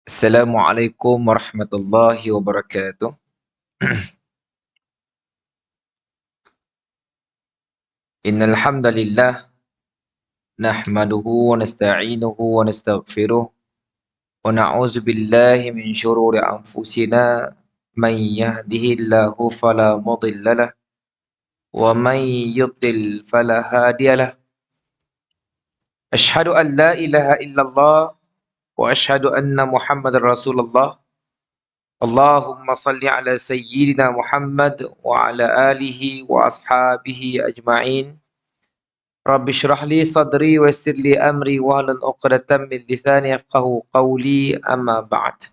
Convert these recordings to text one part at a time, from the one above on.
Assalamualaikum warahmatullahi wabarakatuh. Innal hamdalillah nahmaduhu wa nasta'inuhu wa nastaghfiruh wa na'udzu billahi min shururi anfusina man yahdihillahu fala mudhillalah wa man yudlil fala hadiyalah. Asyhadu an la ilaha illallah wa asyhadu anna Muhammadar Rasulullah. Allahumma salli ala sayyidina Muhammad wa ala alihi wa ashabihi ajma'in. Rabbi syrah li sadri wa yassir li amri wahlul 'uqdatam min lisani yafqahu qawli, amma ba'd.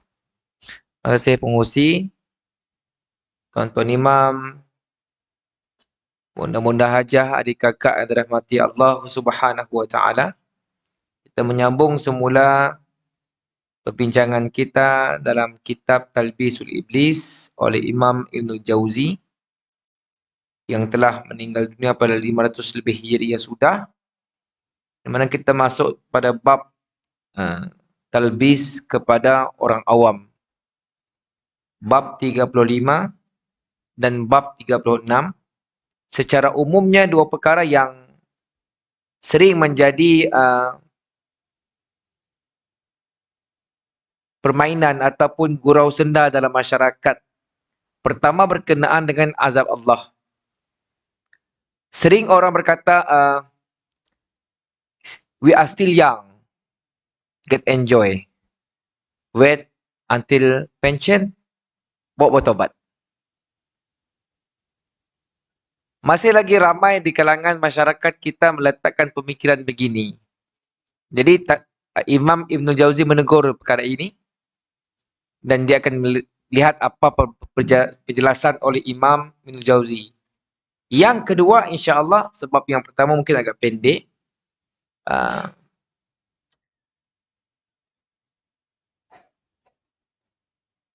Terima kasih pengurusi, tuan-tuan imam, bunda-bunda hajah, adik kakak yang dirahmati Allah Subhanahu wa taala. Kita menyambung semula perbincangan kita dalam kitab Talbisul Iblis oleh Imam Ibnul Jauzi yang telah meninggal dunia pada 500 lebih Hijriah sudah. Di mana kita masuk pada bab talbis kepada orang awam. Bab 35 dan bab 36. Secara umumnya dua perkara yang sering menjadi permainan ataupun gurau senda dalam masyarakat. Pertama berkenaan dengan azab Allah. Sering orang berkata, we are still young, get enjoy. Wait until pension, bawa bertobat. Masih lagi ramai di kalangan masyarakat kita meletakkan pemikiran begini. Jadi Imam Ibnul Jauzi menegur perkara ini dan dia akan melihat apa penjelasan oleh Imam Ibnul Jauzi. Yang kedua, insya-Allah, sebab yang pertama mungkin agak pendek.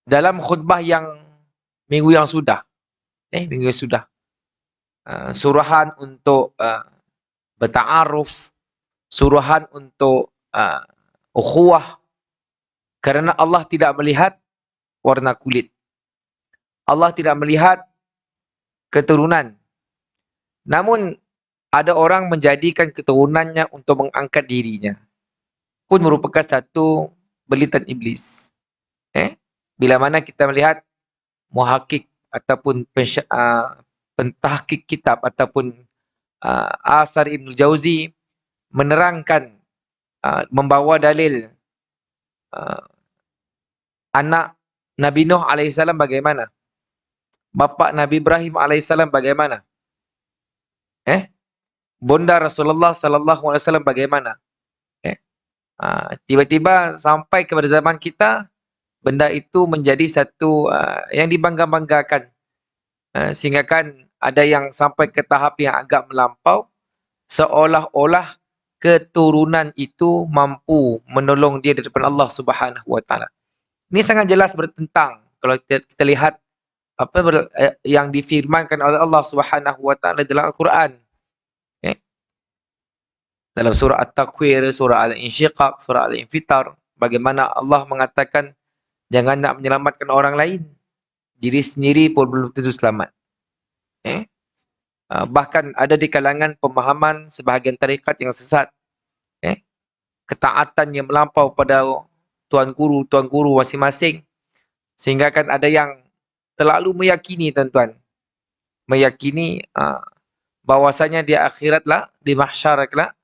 Dalam khutbah yang minggu yang sudah, suruhan untuk berta'aruf, suruhan untuk ukhuwah, kerana Allah tidak melihat warna kulit. Allah tidak melihat keturunan. Namun ada orang menjadikan keturunannya untuk mengangkat dirinya. Pun merupakan satu belitan iblis. Bila mana kita melihat muhakik ataupun pentahkik kitab ataupun Asar Ibn Jauzi menerangkan, membawa dalil anak Nabi Nuh AS bagaimana? Bapa Nabi Ibrahim AS bagaimana? Bunda Rasulullah SAW bagaimana? Tiba-tiba sampai kepada zaman kita, benda itu menjadi satu yang dibangga-banggakan. Sehingga kan ada yang sampai ke tahap yang agak melampau, seolah-olah keturunan itu mampu menolong dia di depan Allah Subhanahu wa taala. Ini sangat jelas bertentang kalau kita lihat apa yang difirmankan oleh Allah Subhanahu wa taala dalam Al-Quran. Dalam surah At-Takwir, surah Al-Insyiqaq, surah Al-Infitar, bagaimana Allah mengatakan jangan nak menyelamatkan orang lain, diri sendiri pun belum tentu selamat. Bahkan ada di kalangan pemahaman sebahagian tarekat yang sesat, ketaatan yang melampau pada tuan guru masing-masing, sehingga kan ada yang terlalu meyakini, tuan-tuan, meyakini bahwasanya di akhirat lah, di mahsyar lah,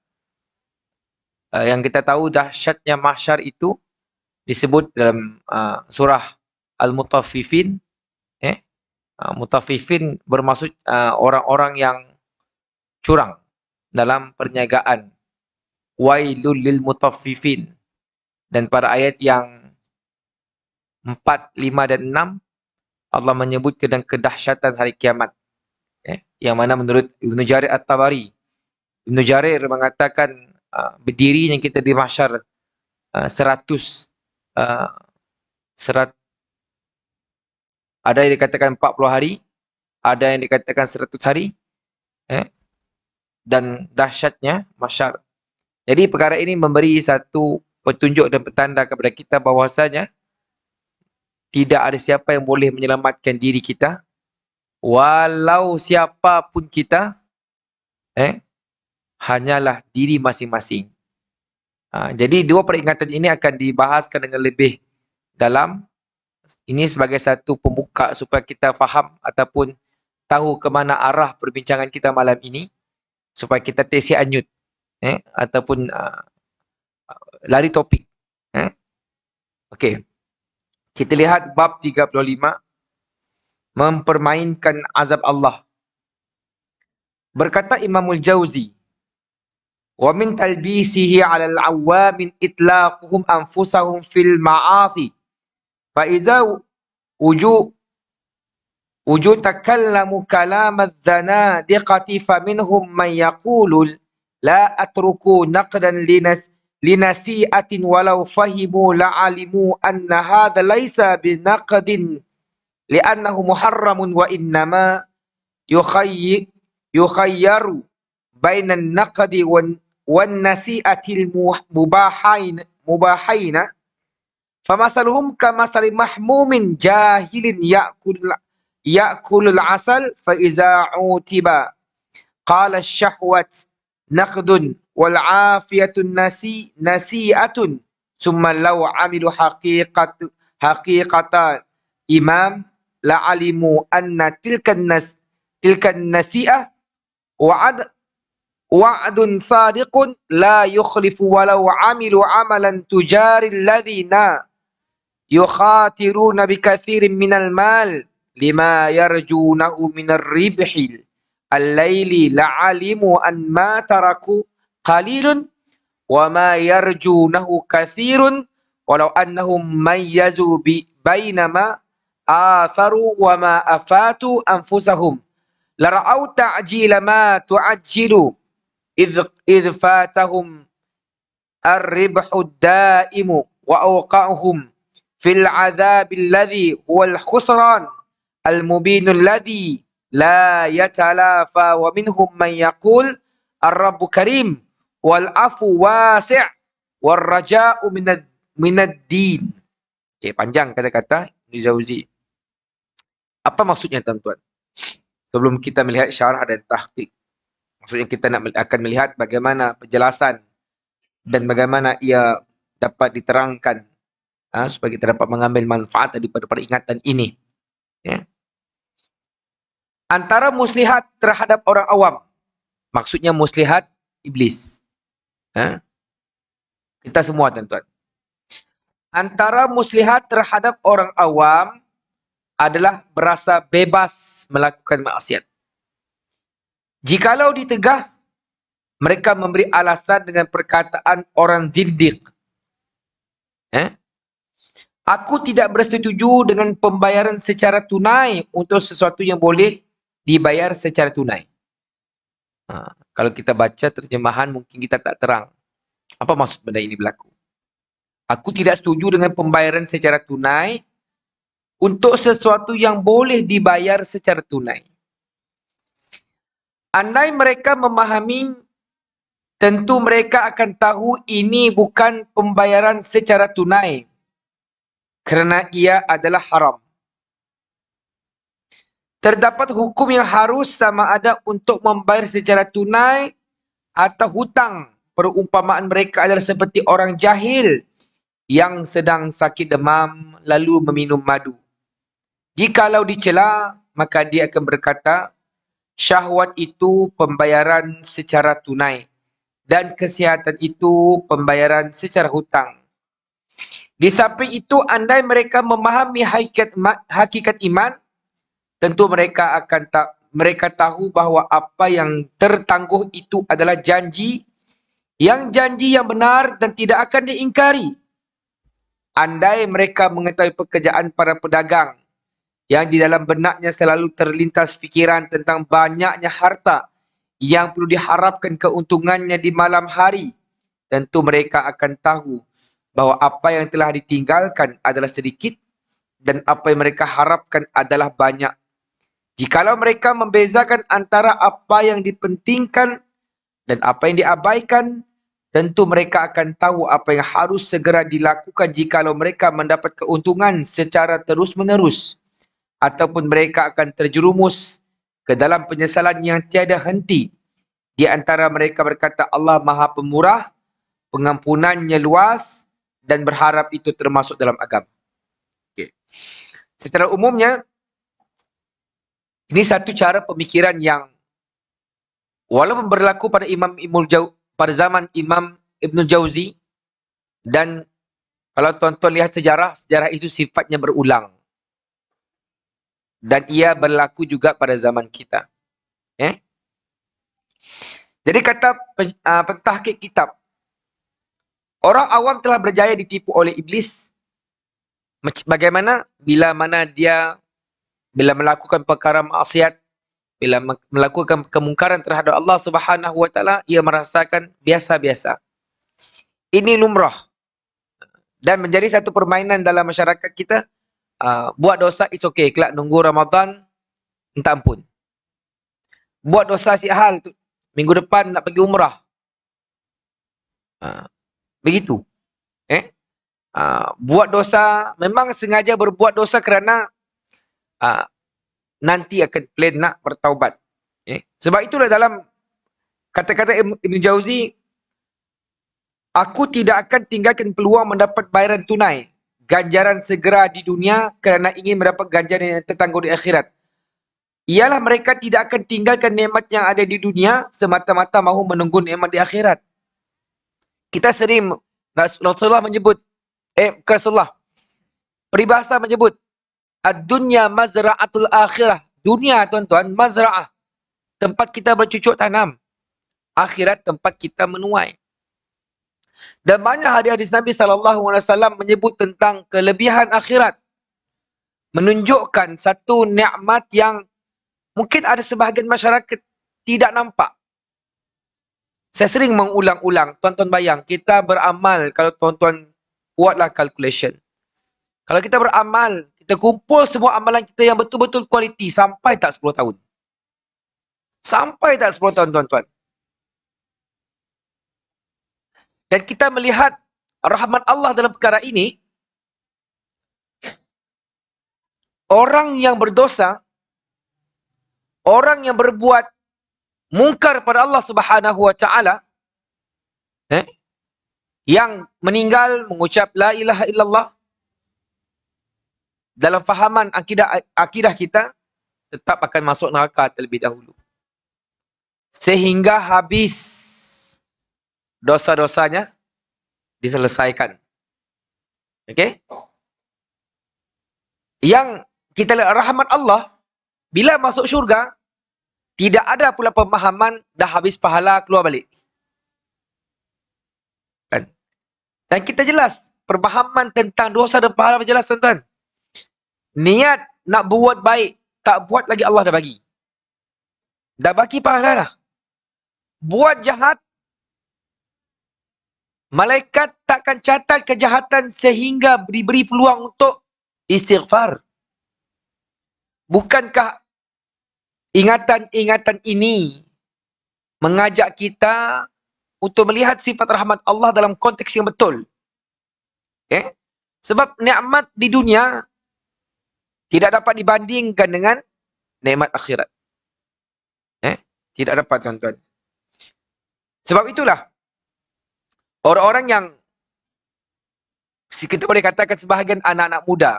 yang kita tahu dahsyatnya mahsyar itu disebut dalam surah Al-Mutaffifin. Mutaffifin bermaksud orang-orang yang curang dalam perniagaan. Wailul lil mutaffifin. Dan pada ayat yang 4, 5 dan 6, Allah menyebut tentang kedahsyatan hari kiamat. Yang mana menurut Ibn Jarir At-Tabari, Ibn Jarir mengatakan berdirinya kita di mahsyar 100 ada yang dikatakan 40 hari, ada yang dikatakan 100 hari, dan dahsyatnya mahsyar. Jadi perkara ini memberi satu petunjuk dan petanda kepada kita bahwasanya tidak ada siapa yang boleh menyelamatkan diri kita, walau siapapun kita, hanyalah diri masing-masing. Jadi dua peringatan ini akan dibahaskan dengan lebih dalam. Ini sebagai satu pembuka supaya kita faham ataupun tahu ke mana arah perbincangan kita malam ini, supaya kita tak anyut ataupun lari topik. Okey. Kita lihat bab 35, mempermainkan azab Allah. Berkata Imamul Jauzi, wa min talbisihi 'ala al-'awwamin itlaquhum anfusahum fil ma'asi fa idza wujud takallamu kalam adh-dhanadiqati fa minhum man yaqulu la atruku naqdan linasi'atin walau fahimu la'alimu anna hadha laysa binaqdin li'annahu muharramun wa innama yukhayyaru bainan naqdi wan nasi'atil mubahaina famasaluhum kamasali mahmumin jahilin ya'kulul asal fa iza utiba qala syahwat naqdun wal afiyatun nasi'atun summa law amilu haqiqatan imam la'alimu anna tilkan nasi'ah wa'adun sadiqun la yukhlifu walau amilu amalan tujari alladhina yukhatiruna bikathirin minal mal lima yarjunahu minar ribhil al-layli la'alimu an ma taraku qalilun wa ma yarjunahu kathirun walau annahum mayyazu bainama atharu wa ma afatu anfusahum lara'au ta'jila ma tu'ajjilu idh fatahum ar-ribhu ad-da'imu wa awqa'uhum fil 'adzabil ladzi huwal khusran al-mubinul ladzi la yatalafa wa minhum man yaqul ar-rabbu karim wal afu wasi' war raja'u minad din. Okey, panjang kata-kata Ibn Jauzi. Apa maksudnya tuan-tuan? Sebelum kita melihat syarah dan tahqiq, maksudnya kita akan melihat bagaimana penjelasan dan bagaimana ia dapat diterangkan supaya kita dapat mengambil manfaat daripada peringatan ini. Antara muslihat terhadap orang awam, maksudnya muslihat iblis. Kita semua tuan-tuan. Antara muslihat terhadap orang awam adalah berasa bebas melakukan maksiat. Jikalau ditegah, mereka memberi alasan dengan perkataan orang zindiq. Aku tidak bersetuju dengan pembayaran secara tunai untuk sesuatu yang boleh dibayar secara tunai. Kalau kita baca terjemahan mungkin kita tak terang. Apa maksud benda ini berlaku? Aku tidak setuju dengan pembayaran secara tunai untuk sesuatu yang boleh dibayar secara tunai. Andai mereka memahami, tentu mereka akan tahu ini bukan pembayaran secara tunai kerana ia adalah haram. Terdapat hukum yang harus sama ada untuk membayar secara tunai atau hutang. Perumpamaan mereka adalah seperti orang jahil yang sedang sakit demam lalu meminum madu. Jikalau dicela, maka dia akan berkata, syahwat itu pembayaran secara tunai dan kesihatan itu pembayaran secara hutang. Di samping itu, andai mereka memahami hakikat iman, tentu mereka tahu bahawa apa yang tertangguh itu adalah janji yang benar dan tidak akan diingkari. Andai mereka mengetahui pekerjaan para pedagang yang di dalam benaknya selalu terlintas fikiran tentang banyaknya harta yang perlu diharapkan keuntungannya di malam hari, tentu mereka akan tahu bahawa apa yang telah ditinggalkan adalah sedikit dan apa yang mereka harapkan adalah banyak. Jikalau mereka membezakan antara apa yang dipentingkan dan apa yang diabaikan, tentu mereka akan tahu apa yang harus segera dilakukan jikalau mereka mendapat keuntungan secara terus-menerus, ataupun mereka akan terjerumus ke dalam penyesalan yang tiada henti. Di antara mereka berkata, Allah Maha Pemurah, pengampunannya luas, dan berharap itu termasuk dalam agama. Okay. Secara umumnya, ini satu cara pemikiran yang walaupun berlaku pada pada zaman Imam Ibn Jauzi, dan kalau tuan-tuan lihat sejarah itu sifatnya berulang. Dan ia berlaku juga pada zaman kita. Jadi kata pentahqiq kitab, orang awam telah berjaya ditipu oleh iblis. Bagaimana? Bila melakukan perkara maksiat, bila melakukan kemungkaran terhadap Allah Subhanahu wa taala, ia merasakan biasa-biasa. Ini lumrah. Dan menjadi satu permainan dalam masyarakat kita. Buat dosa, it's okay. Kelak nunggu Ramadan, minta ampun. Buat dosa si hal, minggu depan nak pergi umrah. Begitu. Buat dosa, memang sengaja berbuat dosa kerana nanti akan plan nak bertaubat. Sebab itulah dalam kata-kata Ibn Jauzi, aku tidak akan tinggalkan peluang mendapat bayaran tunai, ganjaran segera di dunia kerana ingin mendapat ganjaran yang tertangguh di akhirat. Ialah mereka tidak akan tinggalkan nikmat yang ada di dunia semata-mata mahu menunggu nikmat di akhirat. Kita sering, Rasulullah menyebut, Rasulullah, peribahasa menyebut, ad-dunya mazra'atul akhirah. Dunia, tuan-tuan, mazra'ah. Tempat kita bercucuk tanam. Akhirat tempat kita menuai. Dan banyak hadis Nabi SAW menyebut tentang kelebihan akhirat. Menunjukkan satu nikmat yang mungkin ada sebahagian masyarakat tidak nampak. Saya sering mengulang-ulang. Tuan-tuan bayang, kita beramal, kalau tuan-tuan buatlah calculation. Kalau kita beramal, kita kumpul semua amalan kita yang betul-betul kualiti, sampai tak 10 tahun? Sampai tak 10 tahun, tuan-tuan? Dan kita melihat rahmat Allah dalam perkara ini, orang yang berdosa, orang yang berbuat mungkar pada Allah Subhanahu wa taala, yang meninggal mengucap la ilaha illallah, dalam fahaman akidah kita, tetap akan masuk neraka terlebih dahulu. Sehingga habis dosa-dosanya diselesaikan. Okey? Yang kita lihat rahmat Allah, bila masuk syurga, tidak ada pula pemahaman dah habis pahala keluar balik. Kan? Dan kita jelas, pemahaman tentang dosa dan pahala jelas, tuan-tuan. Niat nak buat baik, tak buat lagi Allah dah bagi. Dah bagi pahala dah. Buat jahat, malaikat takkan catat kejahatan sehingga diberi peluang untuk istighfar. Bukankah ingatan-ingatan ini mengajak kita untuk melihat sifat rahmat Allah dalam konteks yang betul? Sebab nikmat di dunia tidak dapat dibandingkan dengan nikmat akhirat. Tidak dapat, tuan-tuan. Sebab itulah, orang-orang yang, kita boleh katakan sebahagian anak-anak muda,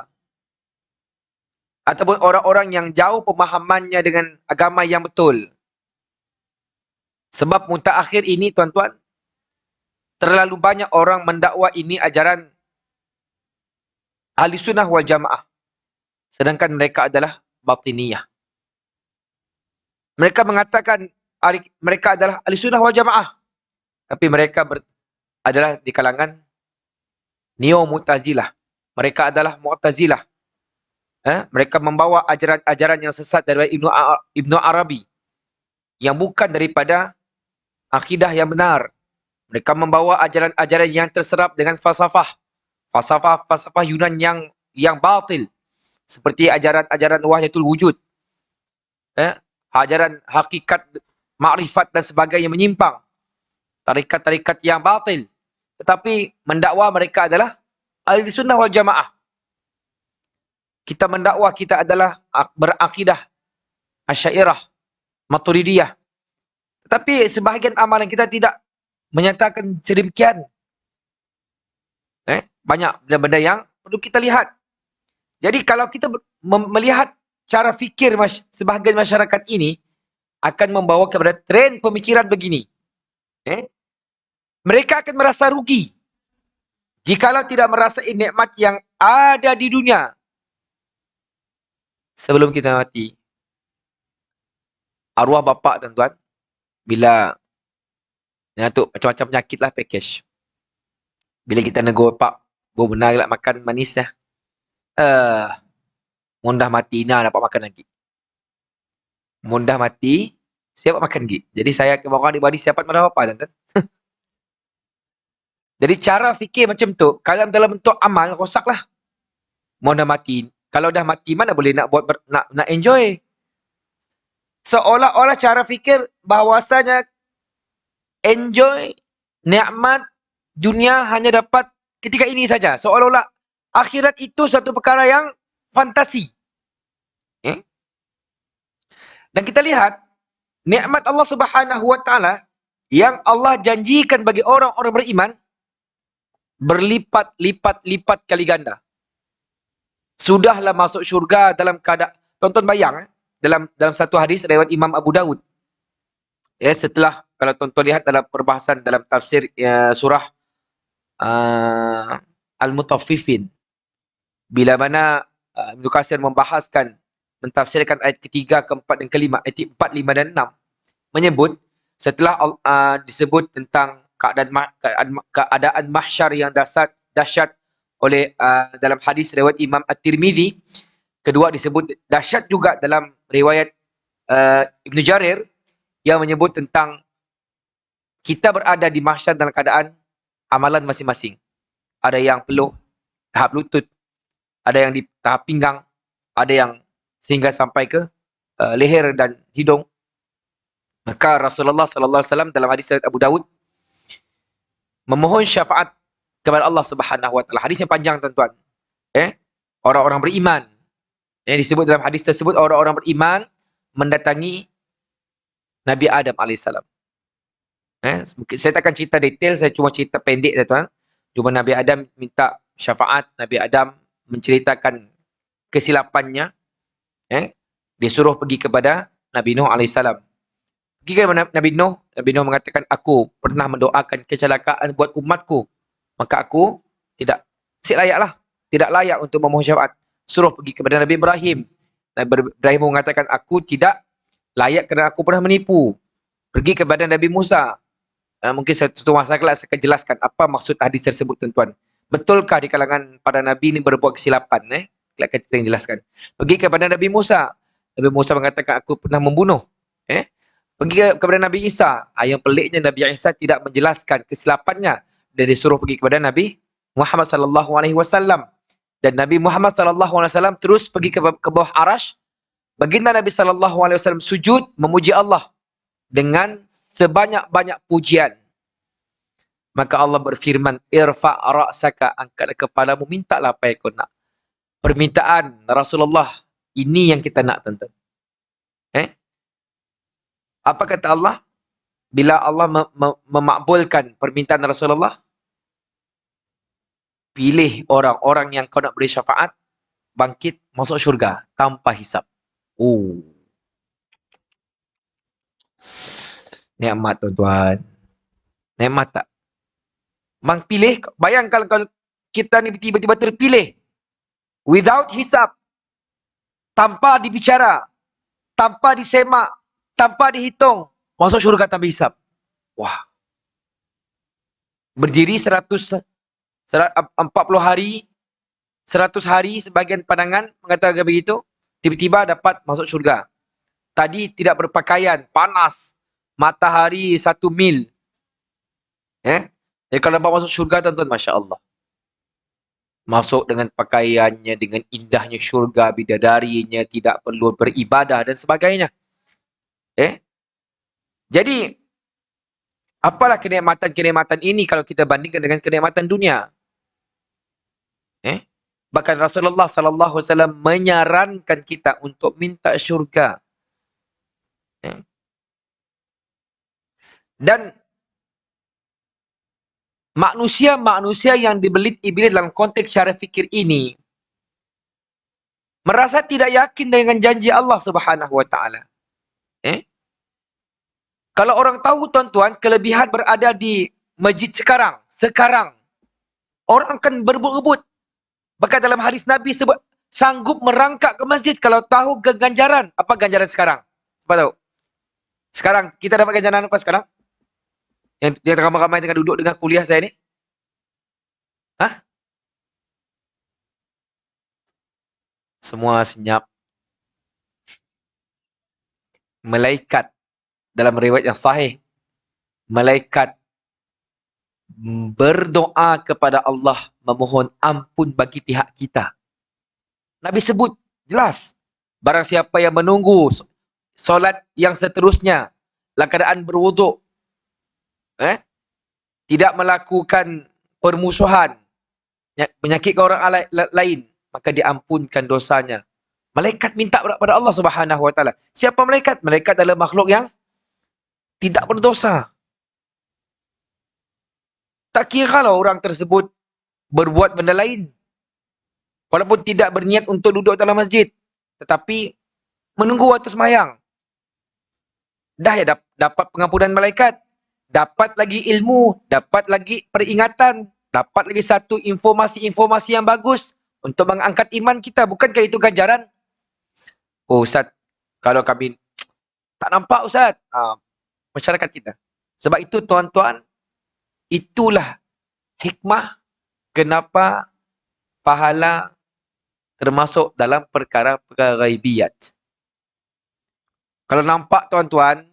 ataupun orang-orang yang jauh pemahamannya dengan agama yang betul. Sebab mutakhir ini, tuan-tuan, terlalu banyak orang mendakwa ini ajaran Ahli Sunnah wal Jamaah. Sedangkan mereka adalah batiniyah. Mereka mengatakan mereka adalah Ahli Sunnah wal Jamaah. Tapi mereka adalah di kalangan Neo Mu'tazilah. Mereka adalah Mu'tazilah. Mereka membawa ajaran-ajaran yang sesat dari Ibnu Arabi, yang bukan daripada akidah yang benar. Mereka membawa ajaran-ajaran yang terserap dengan falsafah Yunan yang batil, seperti ajaran-ajaran wahdatul wujud, ajaran hakikat, makrifat dan sebagainya menyimpang, tarikat-tarikat yang batil. Tetapi mendakwa mereka adalah ahli sunnah wal jamaah. Kita mendakwa kita adalah berakidah Asy'ariyah, Maturidiyah. Tetapi sebahagian amalan kita tidak menyatakan sedemikian. Banyak benda-benda yang perlu kita lihat. Jadi kalau kita melihat cara fikir sebahagian masyarakat ini, akan membawa kepada tren pemikiran begini. Mereka akan merasa rugi jikalau tidak merasai nikmat yang ada di dunia sebelum kita mati. Arwah bapa, tuan-tuan, bila tu macam-macam penyakit lah package. Bila kita negur, pak, benar lah makan manis lah. Mundah mati, dapat makan lagi. Mundah mati, siapa makan lagi. Jadi saya kemarin di siapa makan apa, tuan-tuan. Jadi cara fikir macam tu, kalau dalam bentuk amal, rosaklah. Mundah mati. Kalau dah mati, mana boleh nak buat nak enjoy. Seolah-olah cara fikir bahawasanya enjoy nikmat dunia hanya dapat ketika ini saja. Seolah-olah akhirat itu satu perkara yang fantasi. Dan kita lihat nikmat Allah Subhanahu wa taala yang Allah janjikan bagi orang-orang beriman berlipat-lipat kali ganda. Sudahlah masuk syurga dalam keadaan, tonton bayang, dalam satu hadis riwayat Imam Abu Dawud. Setelah, kalau tonton lihat dalam perbahasan dalam tafsir surah Al-Mutaffifin, bila mana Ibnu Katsir mentafsirkan ayat ketiga, keempat dan kelima, ayat 4, 5 dan 6, menyebut setelah disebut tentang keadaan mahsyar yang dahsyat oleh dalam hadis riwayat Imam At-Tirmizi. Kedua disebut dahsyat juga dalam riwayat Ibnu Jarir yang menyebut tentang kita berada di mahsyar dalam keadaan amalan masing-masing. Ada yang peluh tahap lutut, ada yang di tahap pinggang, ada yang sehingga sampai ke leher dan hidung. Maka Rasulullah sallallahu alaihi wasallam dalam hadis riwayat Abu Dawud memohon syafaat kepada Allah Subhanahu wa taala. Hadis yang panjang, tuan-tuan. Orang-orang beriman, yang disebut dalam hadis tersebut, orang-orang beriman mendatangi Nabi Adam alaihissalam. Saya tak akan cerita detail, saya cuma cerita pendek, tuan-tuan. Cuma Nabi Adam minta syafaat, Nabi Adam menceritakan kesilapannya. Disuruh pergi kepada Nabi Nuh alaihissalam. Pergi kepada Nabi Nuh mengatakan, aku pernah mendoakan kecelakaan buat umatku, maka aku tidak layak untuk memohon syafaat. Suruh pergi kepada Nabi Ibrahim. Nabi Ibrahim mengatakan, aku tidak layak kerana aku pernah menipu. Pergi kepada Nabi Musa. Mungkin satu masa kelak saya akan jelaskan apa maksud hadis tersebut, tuan-tuan. Betulkah di kalangan para Nabi ini berbuat kesilapan? Kelak kita yang jelaskan. Pergi kepada Nabi Musa. Nabi Musa mengatakan, aku pernah membunuh. Pergi kepada Nabi Isa. Yang peliknya Nabi Isa tidak menjelaskan kesilapannya. Dan disuruh pergi kepada Nabi Muhammad sallallahu alaihi wasallam. Dan Nabi Muhammad sallallahu alaihi wasallam terus pergi ke bawah arash. Baginda Nabi sallallahu alaihi wasallam sujud memuji Allah dengan sebanyak-banyak pujian. Maka Allah berfirman, irfa' ra'saka, angkat kepalamu, mintalah apa yang kau nak. Permintaan Rasulullah ini yang kita nak, tuan-tuan. Apa kata Allah? Bila Allah memakbulkan permintaan Rasulullah, pilih orang-orang yang kau nak beri syafaat, bangkit masuk syurga tanpa hisap. Nikmat, tuan-tuan. Nikmat tak? Bang pilih, bayangkan kalau kita ni tiba-tiba terpilih without hisap, tanpa dibicara, tanpa disemak, tanpa dihitung, masuk syurga tanpa hisap. Wah. Berdiri 140 hari 100 hari sebagian pandangan mengatakan begitu, tiba-tiba dapat masuk syurga. Tadi tidak berpakaian, panas, matahari 1 mil. Jadi kalau dapat masuk syurga, tuan-tuan, Masya Allah. Masuk dengan pakaiannya, dengan indahnya syurga, bidadarinya, tidak perlu beribadah dan sebagainya. Jadi, apalah kenikmatan-kenikmatan ini kalau kita bandingkan dengan kenikmatan dunia? Bahkan Rasulullah sallallahu alaihi wasallam menyarankan kita untuk minta syurga. Dan manusia-manusia yang dibelit iblis dalam konteks cara fikir ini merasa tidak yakin dengan janji Allah Subhanahu wa taala. Kalau orang tahu, tuan-tuan, kelebihan berada di masjid sekarang orang akan berebut-rebut. Bahkan dalam hadis Nabi sebut sanggup merangkak ke masjid kalau tahu ganjaran. Apa ganjaran sekarang? Apa tahu? Sekarang kita dapat ganjaran apa sekarang? Yang dia ramai-ramai tengah duduk dengan kuliah saya ni? Semua senyap. Malaikat dalam riwayat yang sahih, malaikat berdoa kepada Allah memohon ampun bagi pihak kita. Nabi sebut jelas, barang siapa yang menunggu solat yang seterusnya dalam keadaan berwuduk, tidak melakukan permusuhan, menyakitkan orang lain, maka diampunkan dosanya. Malaikat minta kepada Allah Subhanahu wa taala. Siapa malaikat? Malaikat adalah makhluk yang tidak berdosa. Tak kira kalau orang tersebut berbuat benda lain. Walaupun tidak berniat untuk duduk dalam masjid. Tetapi menunggu waktu sembahyang. Dah ya dapat pengampunan malaikat. Dapat lagi ilmu. Dapat lagi peringatan. Dapat lagi satu informasi-informasi yang bagus. Untuk mengangkat iman kita. Bukankah itu ganjaran? Oh Ustaz, kalau kami tak nampak Ustaz. Masyarakat kita. Sebab itu tuan-tuan, itulah hikmah kenapa pahala termasuk dalam perkara-perkara ghaibiyat. Kalau nampak tuan-tuan,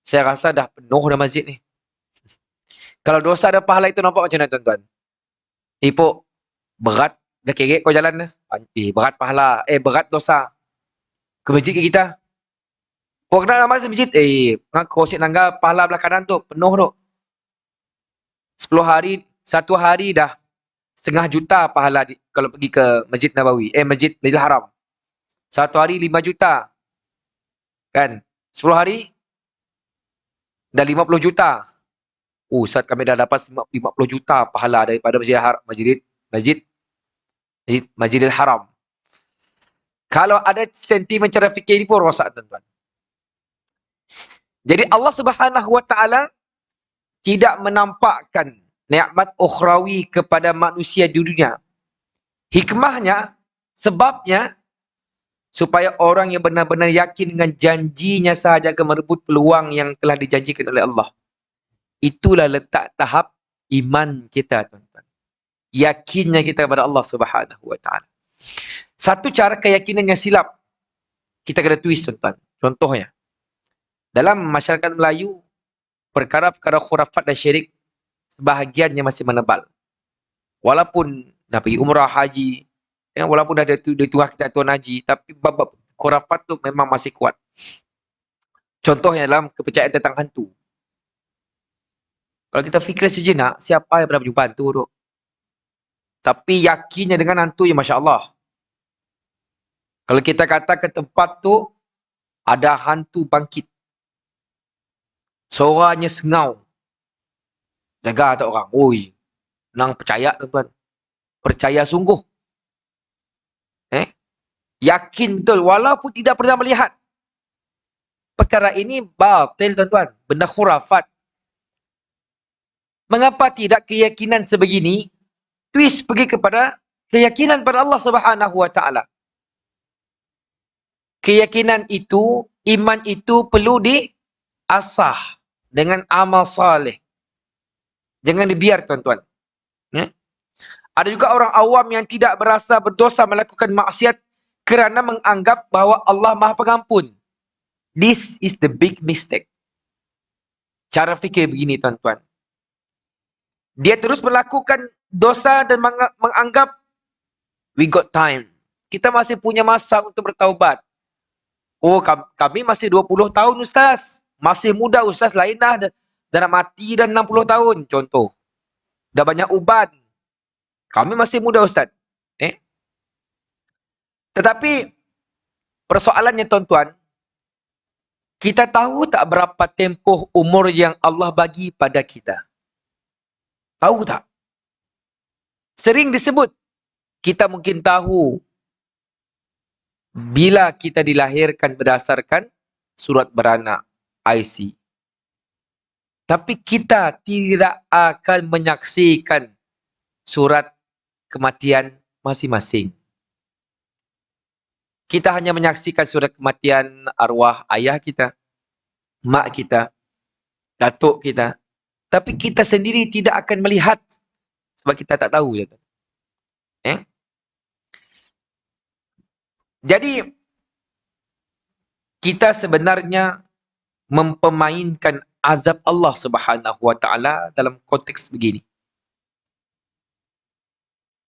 saya rasa dah penuh dah masjid ni. Kalau dosa dan pahala itu nampak macam mana tuan-tuan? Ipuk, berat dah kerek kau jalan dah. Berat pahala, berat dosa. Ke masjid ke kita? Kau kena nama masjid? Kau sit tangga pahala belah kanan tu, penuh tu. 10 hari, 1 hari dah 1,5 juta pahala kalau pergi ke Masjid Nabawi. Masjid Masjidil Haram. 1 hari 5 juta. Kan? 10 hari dah 50 juta. Ustaz, kami dah dapat 50 juta pahala daripada Masjidil Haram. Kalau ada sentimen cara fikir ini pun rosak, tuan-tuan. Jadi Allah Subhanahu wa taala tidak menampakkan nikmat ukhrawi kepada manusia di dunia. Hikmahnya, sebabnya, supaya orang yang benar-benar yakin dengan janjinya sahaja akan merebut peluang yang telah dijanjikan oleh Allah. Itulah letak tahap iman kita, tuan-tuan. Yakinnya kita kepada Allah Subhanahu wa taala. Satu cara keyakinan yang silap, kita kena twist, tuan-tuan. Contohnya, dalam masyarakat Melayu, perkara-perkara khurafat dan syirik sebahagiannya masih menebal. Walaupun dah pergi umrah haji, walaupun dah ada tuah kita tuan haji, tapi bab khurafat tu memang masih kuat. Contohnya dalam kepercayaan tentang hantu. Kalau kita fikir sejenak, siapa yang pernah berjumpa hantu tu? Tapi yakinnya dengan hantu, ya Masya Allah. Kalau kita kata ke tempat tu, ada hantu bangkit. Suaranya sengau. Jaga tak orang. Oi, nang percaya, tuan-tuan. Percaya sungguh. Yakin betul, walaupun tidak pernah melihat. Perkara ini batil, tuan-tuan. Benda khurafat. Mengapa tidak keyakinan sebegini twist pergi kepada keyakinan pada Allah Subhanahu wa taala? Keyakinan itu, iman itu perlu diasah dengan amal saleh. Jangan dibiar, tuan-tuan. Ada juga orang awam yang tidak berasa berdosa melakukan maksiat kerana menganggap bahawa Allah Maha Pengampun. This is the big mistake. Cara fikir begini, tuan-tuan. Dia terus melakukan dosa dan menganggap we got time. Kita masih punya masa untuk bertaubat. Oh, kami masih 20 tahun, Ustaz. Masih muda, Ustaz. Lain dah nak mati dan 60 tahun. Contoh. Dah banyak uban. Kami masih muda, Ustaz. Tetapi, persoalannya, tuan-tuan, kita tahu tak berapa tempoh umur yang Allah bagi pada kita? Tahu tak? Sering disebut. Kita mungkin tahu bila kita dilahirkan berdasarkan surat beranak, IC. Tapi kita tidak akan menyaksikan surat kematian masing-masing. Kita hanya menyaksikan surat kematian arwah ayah kita, mak kita, datuk kita. Tapi kita sendiri tidak akan melihat sebab kita tak tahu. Jadi, kita sebenarnya mempermainkan azab Allah Subhanahu Wa Taala dalam konteks begini.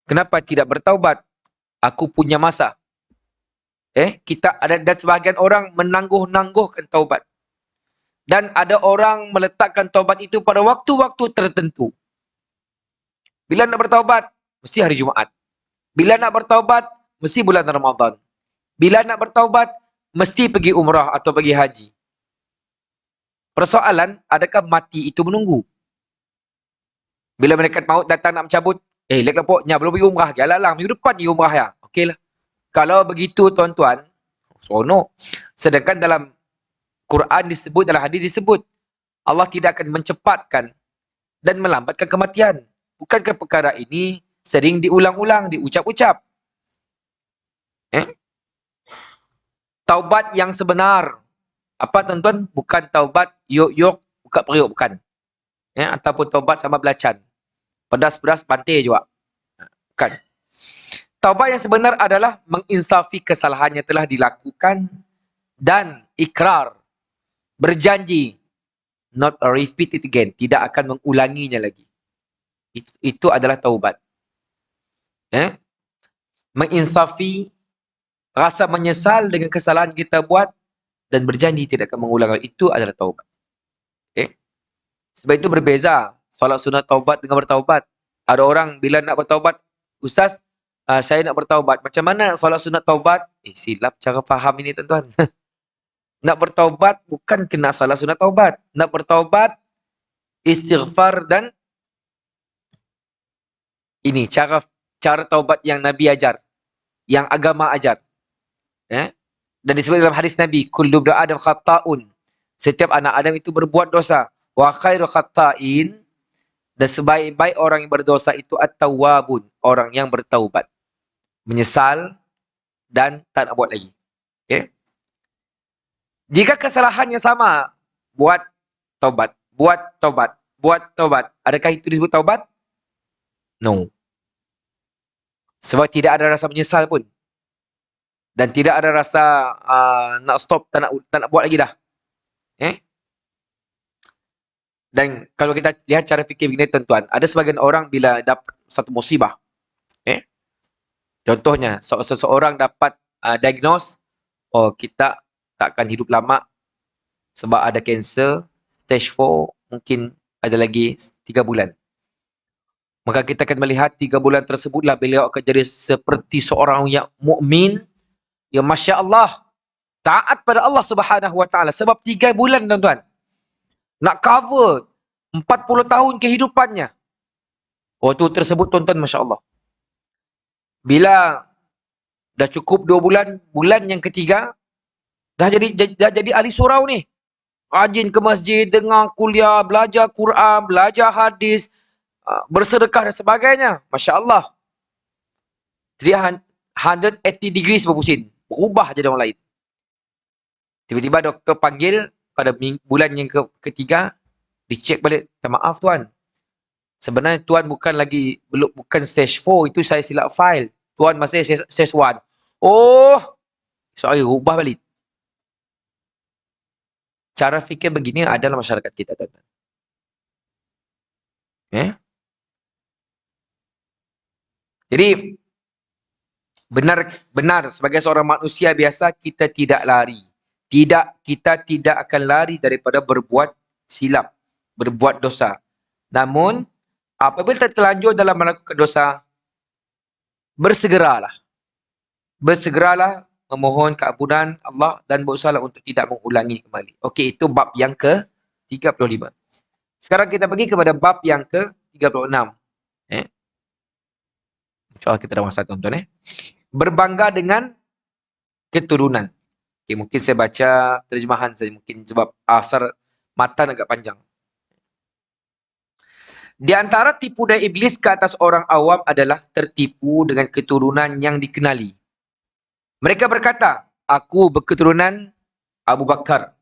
Kenapa tidak bertaubat? Aku punya masa. Kita ada, dan sebahagian orang menangguh-nangguhkan taubat. Dan ada orang meletakkan taubat itu pada waktu-waktu tertentu. Bila nak bertaubat, mesti hari Jumaat. Bila nak bertaubat, mesti bulan Ramadan. Bila nak bertaubat, mesti pergi umrah atau pergi haji. Persoalan, adakah mati itu menunggu? Bila malaikat maut datang nak mencabut, lek lepoknya belum pergi umrah, alang-alang minggu depan pergi umrah ya. Okeylah. Kalau begitu, tuan-tuan, seronok. Sedangkan dalam Quran disebut, dalam hadis disebut, Allah tidak akan mencepatkan dan melambatkan kematian. Bukankah perkara ini sering diulang-ulang, diucap-ucap? Taubat yang sebenar. Apa, tuan-tuan? Bukan taubat yok-yok, buka periuk, bukan. Ataupun taubat sama belacan. Pedas-pedas, pantai juga. Bukan. Taubat yang sebenar adalah menginsafi kesalahan yang telah dilakukan dan ikrar, berjanji, not repeat it again, tidak akan mengulanginya lagi. Itu adalah taubat. Menginsafi, rasa menyesal dengan kesalahan kita buat dan berjanji tidak akan mengulang. Itu adalah taubat. Sebab itu berbeza solat sunat taubat dengan bertaubat. Ada orang bila nak bertaubat, Ustaz, saya nak bertaubat. Macam mana solat sunat taubat? Silap cara faham ini, tuan-tuan. Nak bertaubat bukan kena solat sunat taubat. Nak bertaubat, istighfar dan ini cara taubat yang Nabi ajar, yang agama ajar. Dan disebut dalam hadis Nabi, kullu ibnu adam khata'un. Setiap anak Adam itu berbuat dosa. Wa khairu khata'in, dan sebaik-baik orang yang berdosa itu at-tawwabun, orang yang bertaubat. Menyesal dan tak nak buat lagi. Jika kesalahannya sama, buat taubat, buat taubat, buat taubat. Adakah itu disebut taubat? No. Sebab tidak ada rasa menyesal pun. Dan tidak ada rasa nak stop, tak nak buat lagi dah. Dan kalau kita lihat cara fikir begini, tuan-tuan, ada sebagian orang bila dapat satu musibah. Contohnya, seseorang dapat diagnose, kita takkan hidup lama sebab ada kanser, stage 4, mungkin ada lagi 3 bulan. Maka kita akan melihat 3 bulan tersebutlah beliau akan jadi seperti seorang yang mukmin, yang Masya Allah, taat pada Allah Subhanahu Wa Taala. Sebab 3 bulan, tuan-tuan, nak cover 40 tahun kehidupannya. Waktu tersebut, tuan-tuan, Masya Allah. Bila dah cukup 2 bulan, bulan yang ketiga, dah jadi ahli surau ni. Rajin ke masjid, dengar kuliah, belajar Quran, belajar hadis, bersedekah dan sebagainya. Masya Allah. 180 degrees berpusing. Berubah jadi orang lain. Tiba-tiba doktor panggil pada bulan yang ketiga, dicek balik. Maaf tuan, Sebenarnya tuan bukan stage 4, itu saya silap file. Tuan masih stage 1. Oh, sorry, ubah balik. Cara fikir begini adalah masyarakat kita, tuan. Jadi benar sebagai seorang manusia biasa kita tidak lari. Kita tidak akan lari daripada berbuat silap, berbuat dosa. Namun apabila kita terlanjur dalam melakukan dosa, bersegeralah. Bersegeralah memohon keampunan Allah dan berusahalah untuk tidak mengulangi kembali. Okey, itu bab yang ke-35. Sekarang kita pergi kepada bab yang ke-36. InsyaAllah kita dah masa, tuan-tuan. Berbangga dengan keturunan. Okay, mungkin saya baca terjemahan saja, mungkin sebab asar matan agak panjang. Di antara tipu daya iblis ke atas orang awam adalah tertipu dengan keturunan yang dikenali. Mereka berkata, aku berketurunan Abu Bakar.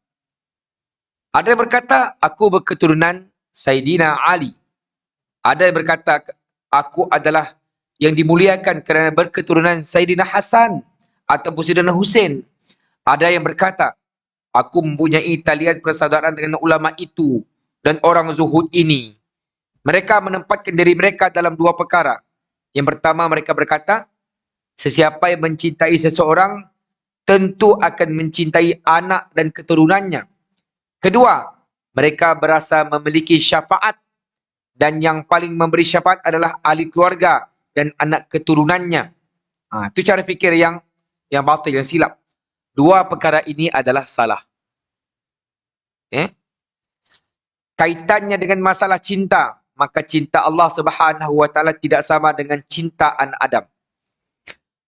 Ada yang berkata, aku berketurunan Sayyidina Ali. Ada yang berkata, aku adalah yang dimuliakan kerana berketurunan Sayyidina Hasan ataupun Sayyidina Husain. Ada yang berkata, aku mempunyai talian persaudaraan dengan ulama itu dan orang zuhud ini. Mereka menempatkan diri mereka dalam dua perkara. Yang pertama, mereka berkata, sesiapa yang mencintai seseorang, tentu akan mencintai anak dan keturunannya. Kedua, mereka berasa memiliki syafaat dan yang paling memberi syafaat adalah ahli keluarga dan anak keturunannya. Itu cara fikir yang batil, yang silap. Dua perkara ini adalah salah. Kaitannya dengan masalah cinta, maka cinta Allah Subhanahu wa taala tidak sama dengan cinta anak Adam.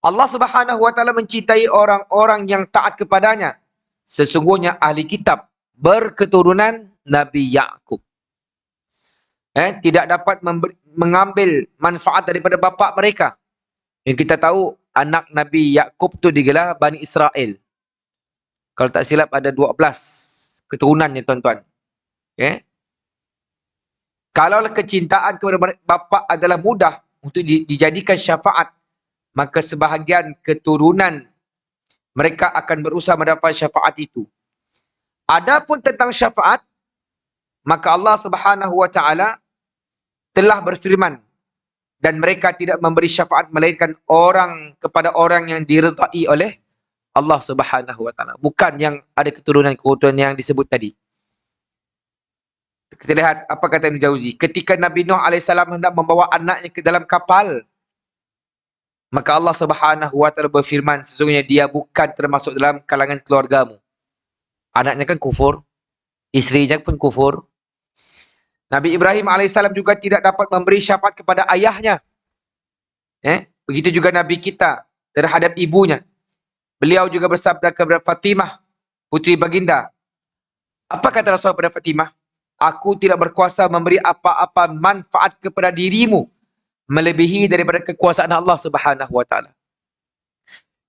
Allah Subhanahu wa taala mencintai orang-orang yang taat kepadanya. Sesungguhnya ahli kitab berketurunan Nabi Yaqub. Tidak dapat mengambil manfaat daripada bapa mereka. Yang kita tahu anak Nabi Yaqub tu digelar Bani Israel. Kalau tak silap ada 12 keturunannya, tuan-tuan. Kalaulah kecintaan kepada bapa adalah mudah untuk dijadikan syafaat, maka sebahagian keturunan mereka akan berusaha mendapat syafaat itu. Adapun tentang syafaat, maka Allah Subhanahu wa taala telah berfirman, dan mereka tidak memberi syafaat melainkan kepada orang yang diredai oleh Allah Subhanahu wa taala, bukan yang ada keturunan-keturunan yang disebut tadi. Kita lihat apa kata Ibn Jauzi. Ketika Nabi Nuh AS hendak membawa anaknya ke dalam kapal, maka Allah Subhanahu wa taala berfirman, sesungguhnya dia bukan termasuk dalam kalangan keluargamu. Anaknya kan kufur, isterinya pun kufur. Nabi Ibrahim AS juga tidak dapat memberi syafaat kepada ayahnya. Begitu juga Nabi kita terhadap ibunya. Beliau juga bersabda kepada Fatimah, putri baginda. Apa kata Rasul kepada Fatimah? Aku tidak berkuasa memberi apa-apa manfaat kepada dirimu melebihi daripada kekuasaan Allah Subhanahu wa taala.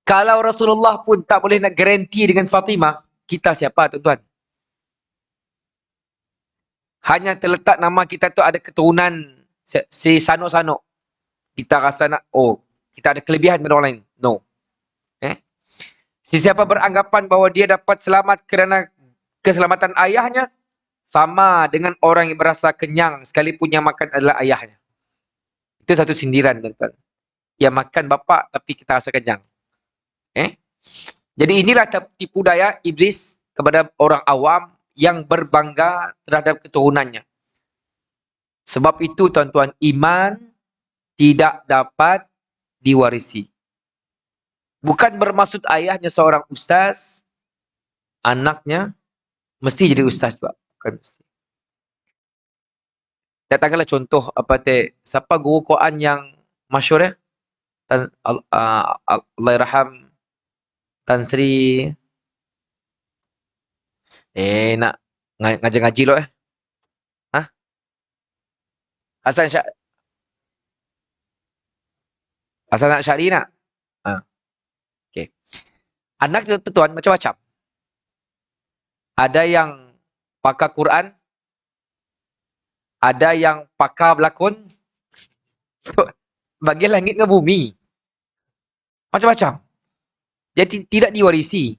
Kalau Rasulullah pun tak boleh nak garanti dengan Fatimah, kita siapa, tuan-tuan? Hanya terletak nama kita tu ada keturunan si Sano-Sano. Kita rasa kita ada kelebihan daripada orang lain. No. Sesiapa beranggapan bahawa dia dapat selamat kerana keselamatan ayahnya, sama dengan orang yang berasa kenyang sekalipun yang makan adalah ayahnya. Itu satu sindiran, tuan-tuan. Yang makan bapa tapi kita rasa kenyang. Jadi inilah tipu daya iblis kepada orang awam yang berbangga terhadap keturunannya. Sebab itu, tuan-tuan, iman tidak dapat diwarisi. Bukan bermaksud ayahnya seorang ustaz, anaknya mesti jadi ustaz juga. Bukan mesti. Datangkanlah contoh siapa guru Quran yang masyhur ya? Allahyarham Tan Sri nak ngaji lo Hasan Syari nak? Okay. Anak tu, tuan, macam-macam. Ada yang pakar Quran, Ada yang pakar berlakon bagi langit dengan bumi. Macam-macam. Jadi tidak diwarisi.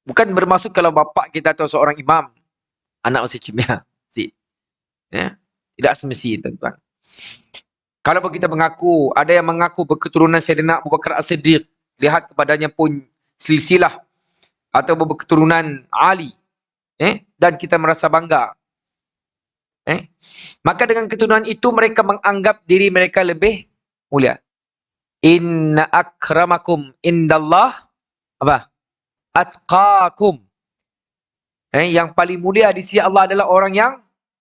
Bukan bermaksud kalau bapa kita atau seorang imam, anak masih cimia. Tidak semesti, tuan-tuan. Kalau kita mengaku, ada yang mengaku berketurunan Sayyidina Abu Bakar As-Siddiq, lihat kepadanya pun silsilah atau berketurunan Ali, dan kita merasa bangga. Maka dengan keturunan itu mereka menganggap diri mereka lebih mulia. Inna akramakum indallah apa? Atqakum. Yang paling mulia di sisi Allah adalah orang yang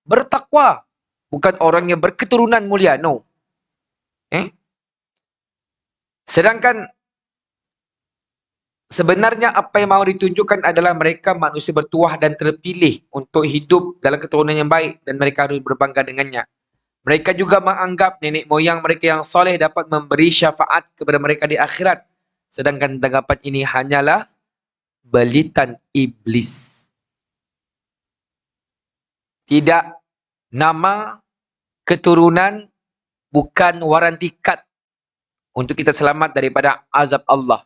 bertakwa, bukan orang yang berketurunan mulia. No. Sedangkan sebenarnya apa yang mahu ditunjukkan adalah mereka manusia bertuah dan terpilih untuk hidup dalam keturunan yang baik dan mereka harus berbangga dengannya. Mereka juga menganggap nenek moyang mereka yang soleh dapat memberi syafaat kepada mereka di akhirat. Sedangkan tanggapan ini hanyalah belitan iblis. Tidak, nama, keturunan bukan waranti kad untuk kita selamat daripada azab Allah.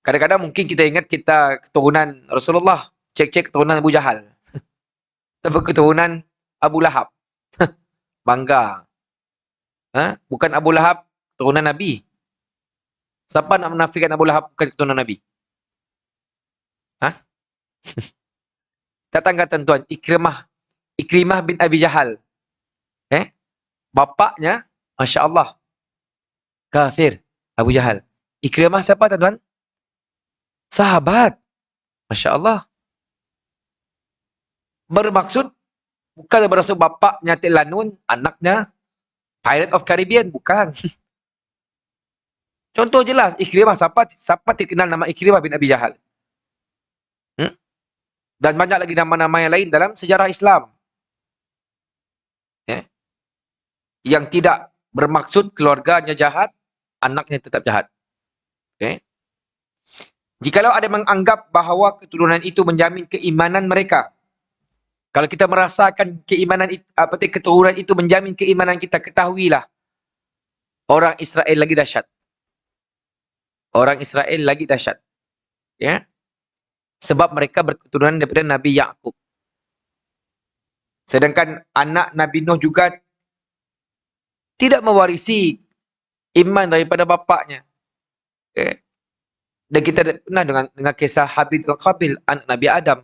Kadang-kadang mungkin kita ingat kita keturunan Rasulullah, cek-cek keturunan Abu Jahal. Atau keturunan Abu Lahab. Bangga. Bukan Abu Lahab keturunan Nabi. Siapa nak menafikan Abu Lahab bukan keturunan Nabi? Datangkan tuan-tuan, Ikrimah bin Abi Jahal. Bapaknya, Masya Allah, kafir, Abu Jahal. Ikrimah siapa tuan-tuan? Sahabat. Masya Allah. Bermaksud, bukan bermaksud bapaknya Telanun, anaknya Pirate of Caribbean. Bukan. Contoh jelas, Ikrimah siapa terkenal nama Ikrimah bin Abi Jahal. Dan banyak lagi nama-nama yang lain dalam sejarah Islam. Yang tidak bermaksud keluarganya jahat, anaknya tetap jahat. Jikalau ada menganggap bahawa keturunan itu menjamin keimanan mereka, kalau kita merasakan keimanan keturunan itu menjamin keimanan kita, ketahuilah orang Israel lagi dahsyat. Orang Israel lagi dahsyat. Sebab mereka berketurunan daripada Nabi Yaqub. Sedangkan anak Nabi Nuh juga tidak mewarisi iman daripada bapaknya. Dan kita pernah dengan kisah Habil dan Qabil, anak Nabi Adam.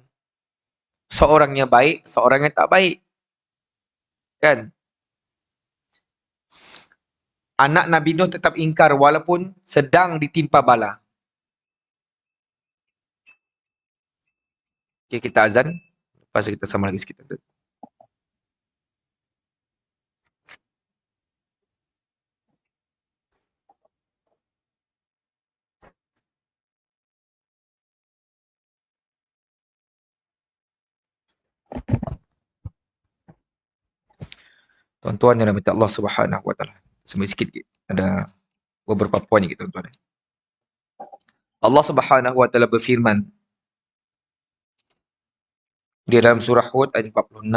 Seorangnya baik, seorangnya tak baik. Kan? Anak Nabi Nuh tetap ingkar walaupun sedang ditimpa bala. Okay, kita azan. Lepas kita sama lagi sikit. Tuan-tuan yang minta Allah Subhanahu Wa Taala. Sambil sikit. Ada beberapa poin gitu tuan-tuan. Allah Subhanahu Wa Taala berfirman di dalam surah Hud ayat 46.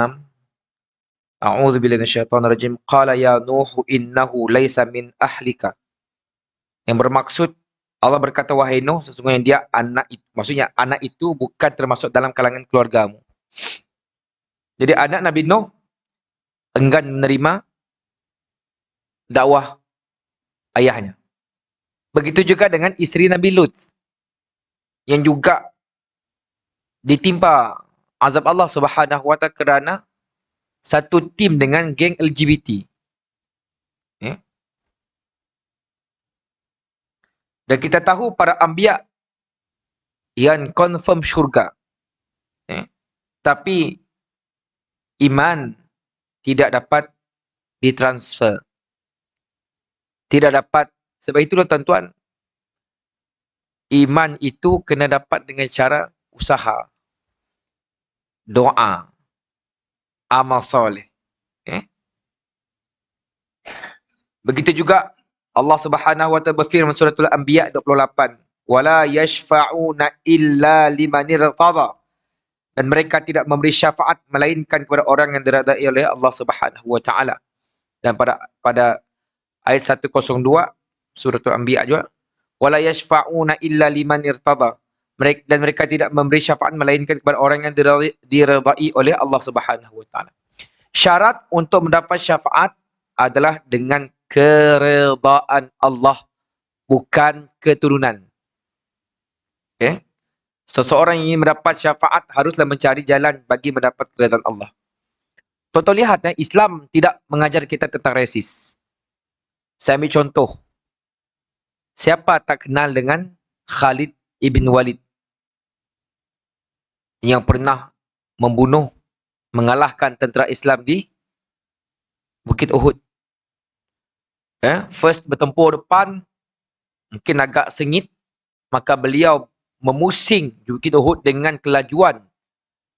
A'udzu billahi minasyaitonir rajim. Qala ya Nuh innahu laisa min ahlika. Yang bermaksud Allah berkata wahai Nuh, sesungguhnya dia anak itu, maksudnya anak itu bukan termasuk dalam kalangan keluargamu. Jadi anak Nabi Nuh enggan menerima dakwah ayahnya. Begitu juga dengan isteri Nabi Lut yang juga ditimpa azab Allah Subhanahu Wa Taala kerana satu tim dengan geng LGBT. Dan kita tahu para anbiya yang confirm syurga. Tapi iman tidak dapat ditransfer. Tidak dapat. Sebab itulah tuan-tuan, iman itu kena dapat dengan cara usaha, doa, amal soleh. Begitu juga Allah Subhanahu Wa Taala berfirman suratul Anbiya 28, wala yashfa'una illa liman irtada. Dan mereka tidak memberi syafaat melainkan kepada orang yang diridai oleh Allah Subhanahu wa taala. Dan pada ayat 102 surah Al-Anbiya juga, wala yashfa'una illa liman irtada. Dan mereka tidak memberi syafaat melainkan kepada orang yang diridai oleh Allah Subhanahu wa taala. Syarat untuk mendapat syafaat adalah dengan keredaan Allah, bukan keturunan. Okay? Seseorang yang ingin mendapat syafaat haruslah mencari jalan bagi mendapat keredaan Allah. Tuan-tuan lihat, Islam tidak mengajar kita tentang resis. Saya ambil contoh. Siapa tak kenal dengan Khalid ibn Walid yang pernah membunuh, mengalahkan tentera Islam di Bukit Uhud. First bertempur depan, mungkin agak sengit, maka beliau memusing Bukit Uhud dengan kelajuan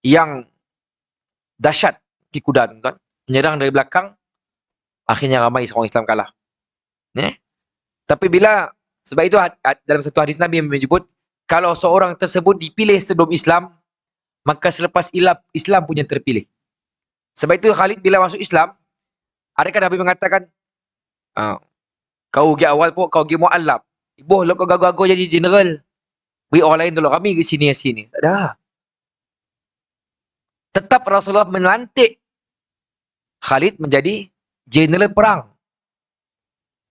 yang dahsyat di kuda, tuan. Menyerang dari belakang, akhirnya ramai orang Islam kalah. Tapi sebab itu dalam satu hadis Nabi menyebut, kalau seorang tersebut dipilih sebelum Islam, maka selepas Islam punya terpilih. Sebab itu Khalid bila masuk Islam, adakah Nabi mengatakan, kau pergi awal pun, kau pergi mu'allab. Ibu, kau gagal-gagal jadi general. Beri orang lain dulu, kami ke sini. Tak ada. Tetap Rasulullah melantik Khalid menjadi general perang.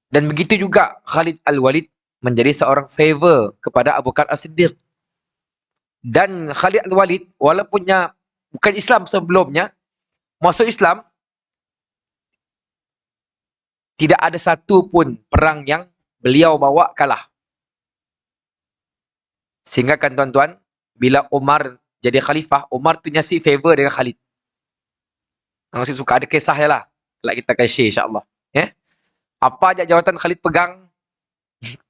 Dan begitu juga Khalid Al-Walid menjadi seorang favor kepada Abu Bakar As-Siddiq. Dan Khalid Al-Walid, walaupun bukan Islam sebelumnya, masuk Islam, tidak ada satu pun perang yang beliau bawa kalah. Sehingga kan tuan-tuan, bila Umar jadi khalifah, Umar tu nyasi favor dengan Khalid. Maksud suka ada kisah je lah. Kelak kita akan share insyaAllah. Apa aja jawatan Khalid pegang,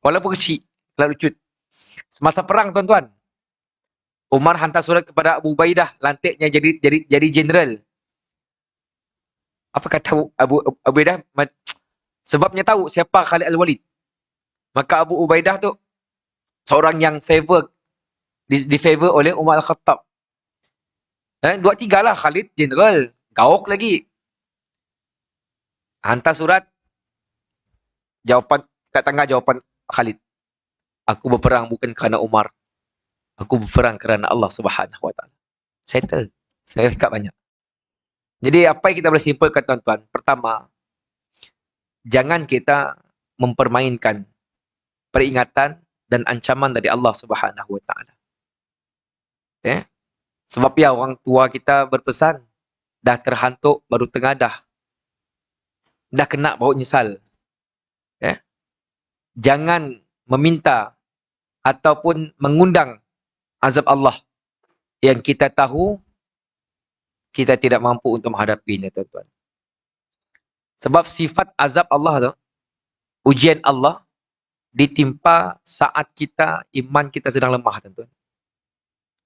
walaupun kecil, kalau lucut. Semasa perang tuan-tuan, Umar hantar surat kepada Abu Ubaidah, lantiknya jadi general. Apa kata Abu Ubaidah? Sebabnya tahu siapa Khalid Al-Walid. Maka Abu Ubaidah tu seorang yang di favor oleh Umar Al-Khattab. 2-3 lah Khalid general, gauk lagi. Hantar surat, kat tengah jawapan Khalid. Aku berperang bukan kerana Umar. Aku berperang kerana Allah Subhanahu wa taala. Settle. Saya cakap banyak. Jadi apa yang kita boleh simpulkan tuan-tuan? Pertama, jangan kita mempermainkan peringatan dan ancaman dari Allah Subhanahu wa taala. Sebab orang tua kita berpesan, dah terhantuk baru tengadah. Dah kena baru nyesal. Jangan meminta ataupun mengundang azab Allah yang kita tahu kita tidak mampu untuk menghadapinya, tuan-tuan. Sebab sifat azab Allah tu, ujian Allah ditimpa saat iman kita sedang lemah, tuan-tuan.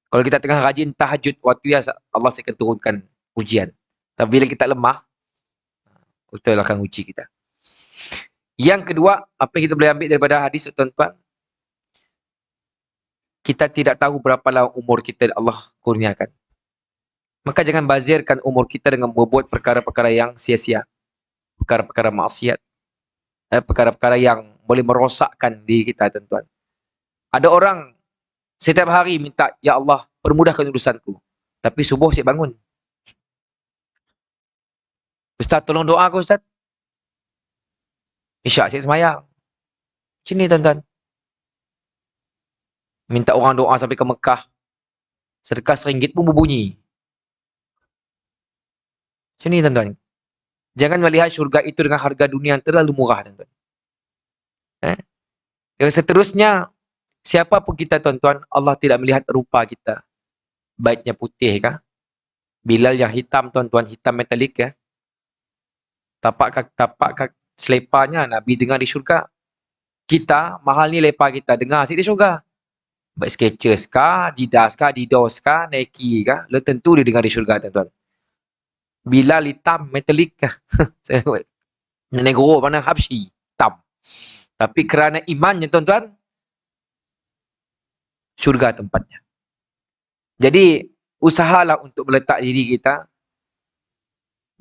Kalau kita tengah rajin tahajud, waktu Allah akan turunkan ujian. Tapi bila kita lemah, Allah akan uji kita. Yang kedua, apa yang kita boleh ambil daripada hadis, tuan-tuan, kita tidak tahu berapa lama umur kita Allah kurniakan. Maka jangan bazirkan umur kita dengan membuat perkara-perkara yang sia-sia. Perkara-perkara maksiat. Perkara-perkara yang boleh merosakkan diri kita, tuan-tuan. Ada orang setiap hari minta, ya Allah, permudahkan urusanku. Tapi subuh saya bangun. Ustaz, tolong doa aku, Ustaz. Isyak saya semayang. Macam ni, tuan-tuan. Minta orang doa sampai ke Mekah. Sedekah RM1 pun berbunyi. Macam ni, tuan-tuan. Jangan melihat syurga itu dengan harga dunia yang terlalu murah, tuan-tuan. Yang seterusnya, siapa pun kita, tuan-tuan, Allah tidak melihat rupa kita. Baiknya putih kah? Bilal yang hitam, tuan-tuan, hitam metalik ya. Tapak selepanya Nabi dengar di syurga. Kita, mahal ni lepa kita dengar asyik di syurga. Baik Skechers kah, Adidas kah, Adidas kah, Nike kah, lo tentu dia dengar di syurga, tuan-tuan. Bilal hitam metalik kah? Negro mana Habsyi, hitam. Tapi kerana imannya, tuan-tuan, syurga tempatnya. Jadi usahalah untuk meletak diri kita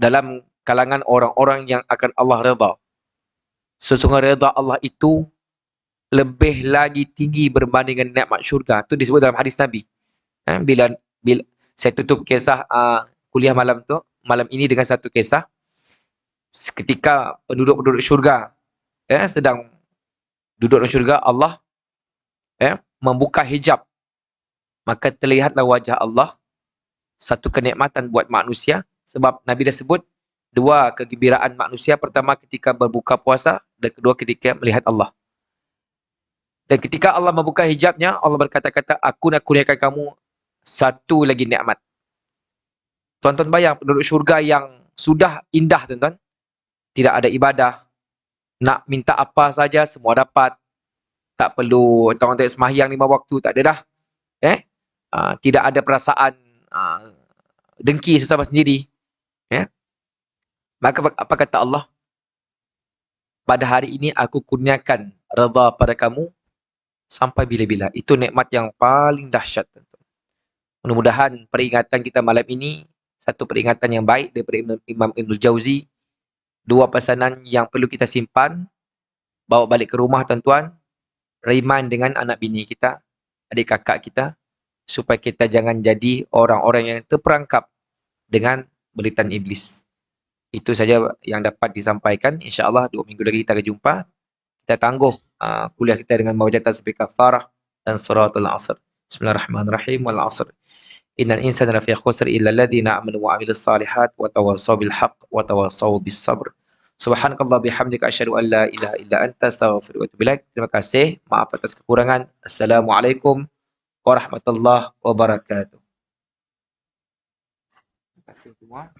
dalam kalangan orang-orang yang akan Allah redha. Sesungguhnya redha Allah itu lebih lagi tinggi berbanding dengan nikmat syurga. Itu disebut dalam hadis Nabi. Bila saya tutup kisah kuliah malam ini dengan satu kisah. Ketika penduduk-penduduk syurga sedang duduk dalam syurga, Allah membuka hijab. Maka terlihatlah wajah Allah, satu kenikmatan buat manusia. Sebab Nabi dah sebut, dua kegembiraan manusia. Pertama ketika berbuka puasa, dan kedua ketika melihat Allah. Dan ketika Allah membuka hijabnya, Allah berkata-kata, aku nak kurniakan kamu satu lagi nikmat. Tuan-tuan bayang penduduk syurga yang sudah indah, tuan-tuan. Tidak ada ibadah. Nak minta apa saja, semua dapat. Tak perlu tengok-tengok sembahyang 5 waktu, tak ada dah. Tidak ada perasaan dengki sesama sendiri. Maka apa kata Allah? Pada hari ini aku kurniakan redha pada kamu sampai bila-bila. Itu nikmat yang paling dahsyat. Mudah-mudahan peringatan kita malam ini satu peringatan yang baik daripada Imam Ibnul Jauzi. Dua pesanan yang perlu kita simpan, bawa balik ke rumah tuan-tuan, remind dengan anak bini kita, adik kakak kita, supaya kita jangan jadi orang-orang yang terperangkap dengan belitan iblis. Itu saja yang dapat disampaikan. InsyaAllah 2 minggu lagi kita akan jumpa. Kita tangguh kuliah kita dengan membaca tasbih kafarah dan suratul asr. Bismillahirrahmanirrahim. Wal asr. Innal insana lafi khusr illa alladhina amanu wa amilus salihat wa tawassaw bil haqq wa tawassaw bis sabr. Subhanakallah bihamdika asyhadu an la ilaha illa anta astaghfiruka wa atubu ilaik. Terima kasih. Maaf atas kekurangan. Assalamualaikum warahmatullahi wabarakatuh. Terima kasih semua.